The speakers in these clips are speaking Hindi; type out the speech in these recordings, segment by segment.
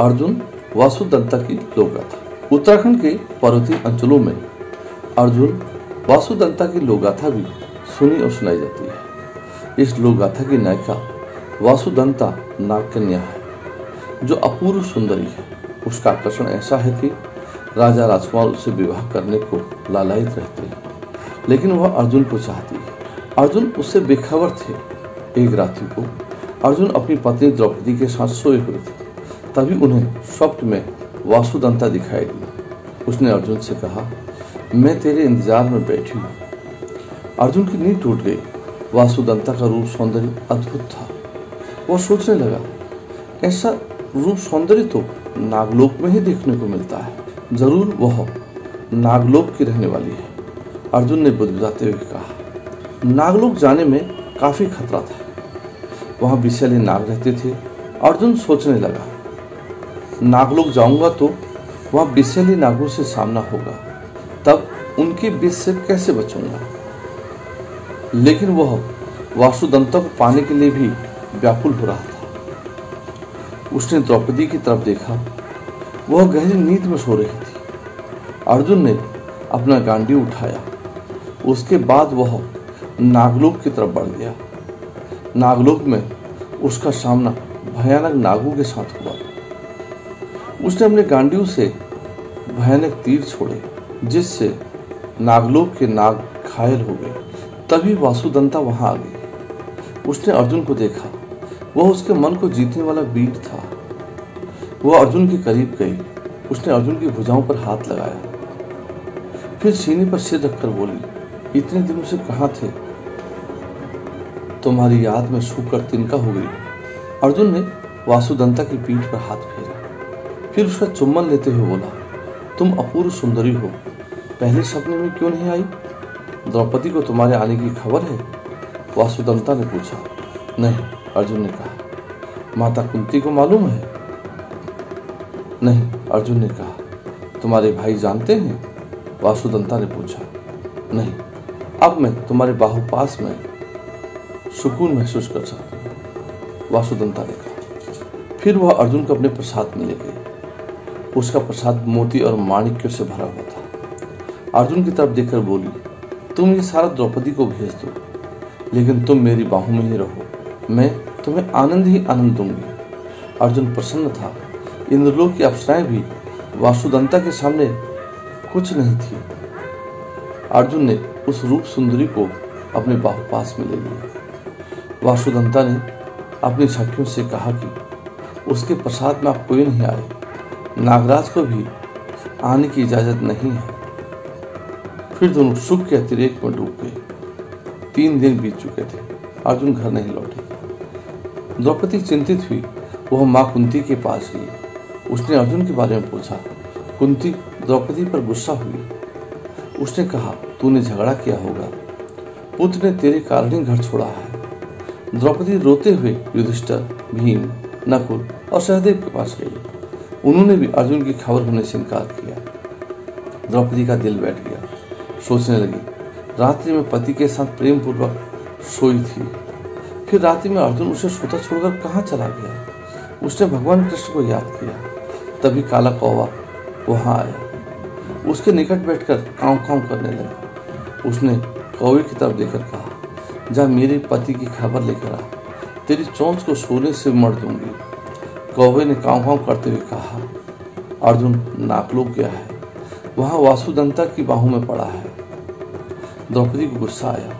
अर्जुन वासुदंता की लोकगाथा। उत्तराखंड के पर्वतीय अंचलों में अर्जुन वासुदंता की लोकगाथा भी सुनी और सुनाई जाती है। इस लोकगाथा की नायिका वासुदंता नागकन्या है, जो अपूर्व सुंदरी है। उसका आकर्षण ऐसा है कि राजा राजकुमार उससे विवाह करने को लालायित रहते हैं, लेकिन वह अर्जुन को चाहती है। अर्जुन उससे बेखबर थे। एक रात्रि को अर्जुन अपनी पत्नी द्रौपदी के साथ सोए हुए थे, तभी उन्हें स्वप्न में वासुदंता दिखाई दी। उसने अर्जुन से कहा, मैं तेरे इंतजार में बैठी हूँ। अर्जुन की नींद टूट गई। वासुदंता का रूप सौंदर्य अद्भुत था। वह सोचने लगा, ऐसा रूप सौंदर्य तो नागलोक में ही देखने को मिलता है। जरूर वह नागलोक की रहने वाली है। अर्जुन ने बुदबुदाते हुए कहा। नागलोक जाने में काफी खतरा था। वहां विषैले नाग रहते थे। अर्जुन सोचने लगा, नागलोक जाऊंगा तो वहां विषैले नागों से सामना होगा, तब उनके विष से कैसे बचूंगा। लेकिन वह वासुदंता को पाने के लिए भी व्याकुल हो रहा था। उसने द्रौपदी की तरफ देखा। वह गहरी नींद में सो रही थी। अर्जुन ने अपना गांडीव उठाया। उसके बाद वह नागलोक की तरफ बढ़ गया। नागलोक में उसका सामना भयानक नागों के साथ हुआ। उसने अपने गांडीव से भयानक तीर छोड़े, जिससे नागलोक के नाग घायल हो गए। तभी वासुदंता वहां आ गई। उसने अर्जुन को देखा। वह उसके मन को जीतने वाला वीर था। वह अर्जुन के करीब गई। उसने अर्जुन की भुजाओं पर हाथ लगाया, फिर सीने पर सिर रखकर बोली, इतने दिनों से कहां थे? तुम्हारी याद में सूखकर तिनका हो गई। अर्जुन ने वासुदंता की पीठ पर हाथ फेरा, फिर उसका चुम्बन लेते हुए बोला, तुम अपूर्व सुंदरी हो। पहले सपने में क्यों नहीं आई? द्रौपदी को तुम्हारे आने की खबर है? वासुदंता ने पूछा। नहीं, अर्जुन ने कहा। माता कुंती को मालूम है? नहीं, अर्जुन ने कहा। तुम्हारे भाई जानते हैं? वासुदंता ने पूछा। नहीं, अब मैं तुम्हारे बाहुपास में सुकून महसूस कर सकती हूँ, वासुदंता ने कहा। फिर वह अर्जुन को अपने प्रसाद में ले गई। उसका प्रसाद मोती और माणिक्यों से भरा हुआ था। अर्जुन की तरफ देखकर बोली, तुम ये सारा द्रौपदी को भेज दो, लेकिन तुम मेरी बाहों में ही रहो। मैं तुम्हें आनंद ही आनंद दूंगी। अर्जुन प्रसन्न था। इंद्रलोक की अप्सराएं भी वासुदंता के सामने कुछ नहीं थी। अर्जुन ने उस रूप सुंदरी को अपने बाहुपास में ले लिया। वासुदंता ने अपनी सखियों से कहा कि उसके प्रसाद में आप कोई नहीं आए। नागराज को भी आने की इजाजत नहीं है। फिर दोनों सुख के अतिरेक में डूब गए। 3 दिन बीत चुके थे। अर्जुन घर नहीं लौटे। द्रौपदी चिंतित हुई। वह माँ कुंती के पास गई। उसने अर्जुन के बारे में पूछा। कुंती द्रौपदी पर गुस्सा हुई। उसने कहा, तूने झगड़ा किया होगा। पुत्र ने तेरे कारण ही घर छोड़ा है। द्रौपदी रोते हुए युधिष्ठिर, भीम, नकुल और सहदेव के पास गई। उन्होंने भी अर्जुन की खबर होने से इनकार किया। द्रौपदी का दिल बैठ गया। सोचने लगी, रात्रि में पति के साथ प्रेम पूर्वक सोई थी, फिर रात्रि में अर्जुन उसे सोता छोड़कर कहाँ चला गया। उसने भगवान कृष्ण को याद किया। तभी काला कौवा वहां आया। उसके निकट बैठकर कांव कांव करने लगा। उसने कौवे की तरफ देखकर कहा, जा मेरे पति की खबर लेकर आ, तेरी चोंच को सोने से मर दूंगी। कौवे ने कांव कांव करते हुए कहा, अर्जुन नागलोक गया है, वहां वासुदंता की बाहों में पड़ा है। द्रौपदी को गुस्सा आया।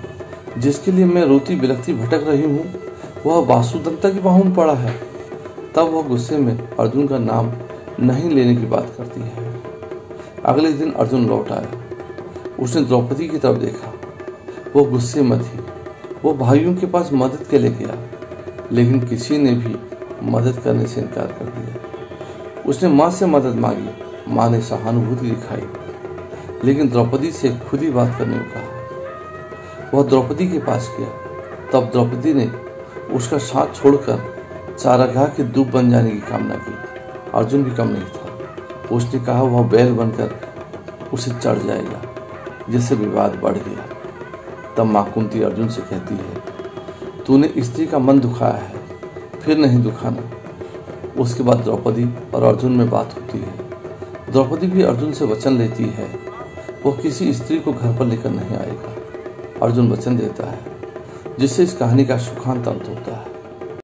जिसके लिए मैं रोती बिलखती भटक रही हूँ, वह वासुदंता की बाहों में पड़ा है। तब वह गुस्से में अर्जुन का नाम नहीं लेने की बात करती है। अगले दिन अर्जुन लौट आया। उसने द्रौपदी की तरफ देखा। वो गुस्से में थी। वो भाइयों के पास मदद के लिए गया, लेकिन किसी ने भी मदद करने से इनकार कर दिया। उसने माँ से मदद मांगी। माँ ने सहानुभूति दिखाई, लेकिन द्रौपदी से खुद ही बात करने को कहा। वह द्रौपदी के पास गया। तब द्रौपदी ने उसका साथ छोड़कर चारागाह के दूब बन जाने की कामना की। अर्जुन भी कम नहीं था। उसने कहा वह बैल बनकर उसे चढ़ जाएगा, जिससे विवाद बढ़ गया। तब माँ कुंती अर्जुन से कहती है, तूने स्त्री का मन दुखाया है, फिर नहीं दुखाना। उसके बाद द्रौपदी और अर्जुन में बात होती है। द्रौपदी भी अर्जुन से वचन लेती है, वह किसी स्त्री को घर पर लेकर नहीं आएगा। अर्जुन वचन देता है, जिससे इस कहानी का सुखांत अंत होता है।